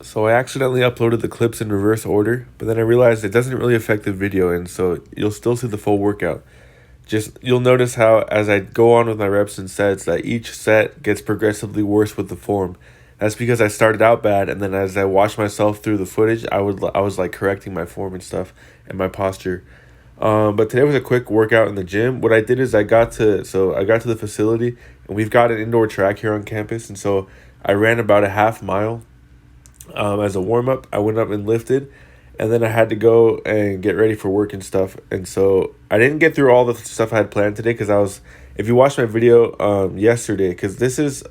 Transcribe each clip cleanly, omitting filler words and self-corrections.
So I accidentally uploaded the clips in reverse order, but then I realized it doesn't really affect the video, and so you'll still see the full workout. Just you'll notice how as I go on with my reps and sets that each set gets progressively worse with the form. That's because I started out bad, and then as I watched myself through the footage, I was like correcting my form and stuff and my posture. But today was a quick workout in the gym. What I did is I got to the facility, and we've got an indoor track here on campus, and so I ran about a half mile as a warm up. I went up and lifted, and then I had to go and get ready for work and stuff. And so I didn't get through all the stuff I had planned today because I was. If you watched my video yesterday, because this is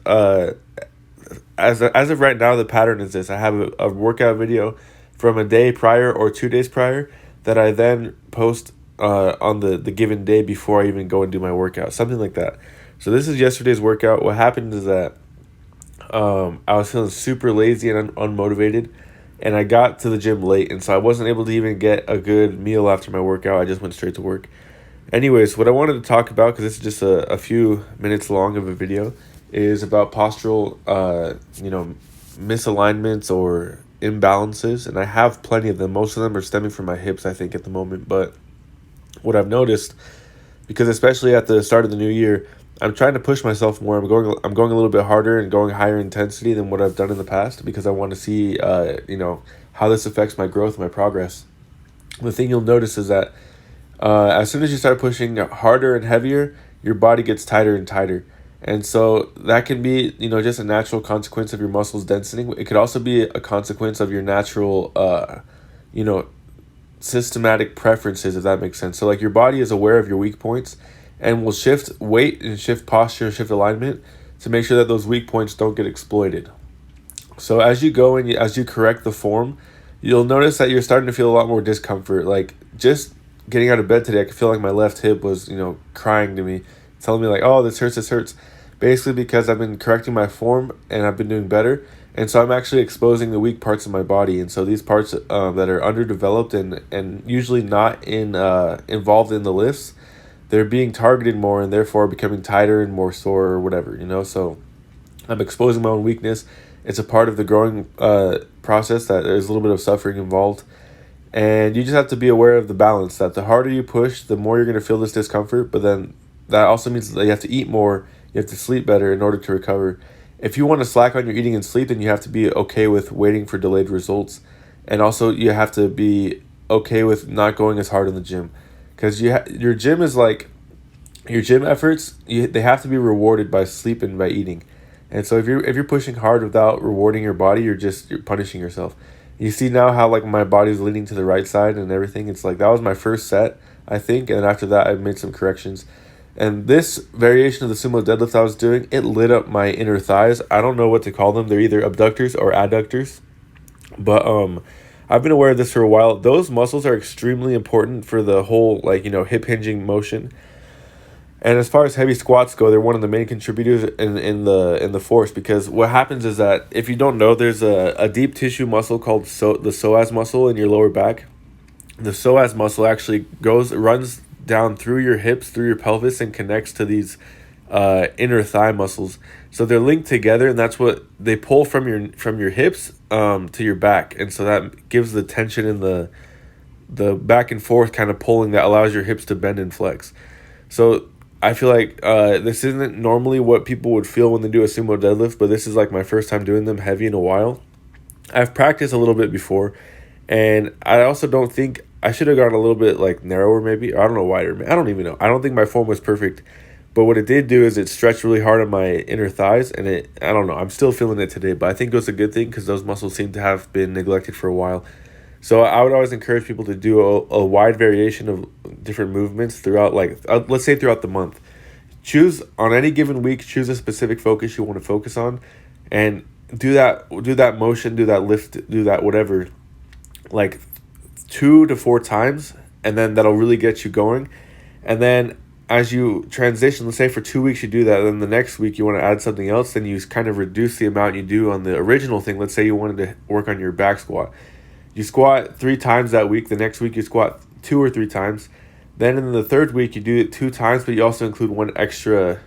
as of right now, the pattern is this: I have a workout video from a day prior or 2 days prior that I then post on the given day before I even go and do my workout, something like that. So this is yesterday's workout. What happened is that I was feeling super lazy and unmotivated, and I got to the gym late, and so I wasn't able to even get a good meal after my workout. I just went straight to work. Anyways, what I wanted to talk about, because this is just a few minutes long of a video, is about postural, misalignments or imbalances, and I have plenty of them. Most of them are stemming from my hips, I think, at the moment. But what I've noticed, because especially at the start of the new year, I'm trying to push myself more. I'm going a little bit harder and going higher intensity than what I've done in the past because I want to see, how this affects my growth, my progress. The thing you'll notice is that as soon as you start pushing harder and heavier, your body gets tighter and tighter. And so that can be, just a natural consequence of your muscles densening. It could also be a consequence of your natural, systematic preferences, if that makes sense. So like your body is aware of your weak points and will shift weight and shift posture and shift alignment to make sure that those weak points don't get exploited. So as you go and as you correct the form, you'll notice that you're starting to feel a lot more discomfort. Like just getting out of bed today, I could feel like my left hip was, crying to me, telling me like, oh, this hurts, this hurts. Basically because I've been correcting my form and I've been doing better. And so I'm actually exposing the weak parts of my body. And so these parts that are underdeveloped and usually not involved in the lifts, they're being targeted more and therefore becoming tighter and more sore or whatever, So I'm exposing my own weakness. It's a part of the growing process that there's a little bit of suffering involved. And you just have to be aware of the balance that the harder you push, the more you're going to feel this discomfort. But then that also means that you have to eat more, you have to sleep better in order to recover. If you want to slack on your eating and sleep, then you have to be okay with waiting for delayed results. And also you have to be okay with not going as hard in the gym. Because your gym is like, your gym efforts, they have to be rewarded by sleep and by eating. And so if you're pushing hard without rewarding your body, you're punishing yourself. You see now how like my body's leaning to the right side and everything. It's like that was my first set, I think, and after that I made some corrections. And this variation of the sumo deadlift I was doing, it lit up my inner thighs. I don't know what to call them. They're either abductors or adductors. But I've been aware of this for a while. Those muscles are extremely important for the whole hip hinging motion. And as far as heavy squats go, they're one of the main contributors in the force, because what happens is that if you don't know, there's a deep tissue muscle called the psoas muscle in your lower back. The psoas muscle actually runs down through your hips, through your pelvis, and connects to these inner thigh muscles. So they're linked together, and that's what they pull from your hips to your back, and so that gives the tension in the back and forth kind of pulling that allows your hips to bend and flex. So I feel like this isn't normally what people would feel when they do a sumo deadlift, but this is like my first time doing them heavy in a while. I've practiced a little bit before, and I also don't think I should have gone a little bit like narrower maybe. I don't know, wider. I don't even know. I don't think my form was perfect, but what it did do is it stretched really hard on my inner thighs, and I don't know. I'm still feeling it today, but I think it was a good thing because those muscles seem to have been neglected for a while. So I would always encourage people to do a wide variation of different movements throughout, let's say throughout the month. Choose on any given week, choose a specific focus you want to focus on, and do that motion, do that lift, do that whatever, like 2 to 4 times, and then that'll really get you going. And then as you transition, let's say for 2 weeks you do that, then the next week you want to add something else, then you kind of reduce the amount you do on the original thing. Let's say you wanted to work on your back squat. You squat 3 times that week. The next week you squat 2 or 3 times. Then in the third week you do it 2 times, but you also include 1 extra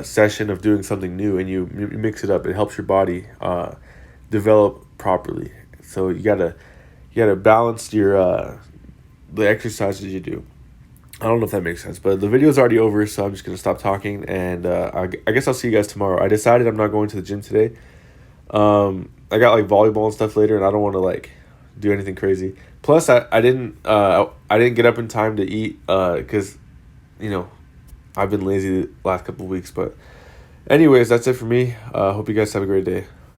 session of doing something new, and you mix it up. It helps your body develop properly. So you gotta balance your the exercises you do. I don't know if that makes sense, but the video's already over, so I'm just gonna stop talking, and I guess I'll see you guys tomorrow. I decided I'm not going to the gym today. I got like volleyball and stuff later, and I don't want to like do anything crazy. Plus, I didn't get up in time to eat because you know I've been lazy the last couple of weeks. But anyways, that's it for me. Hope you guys have a great day.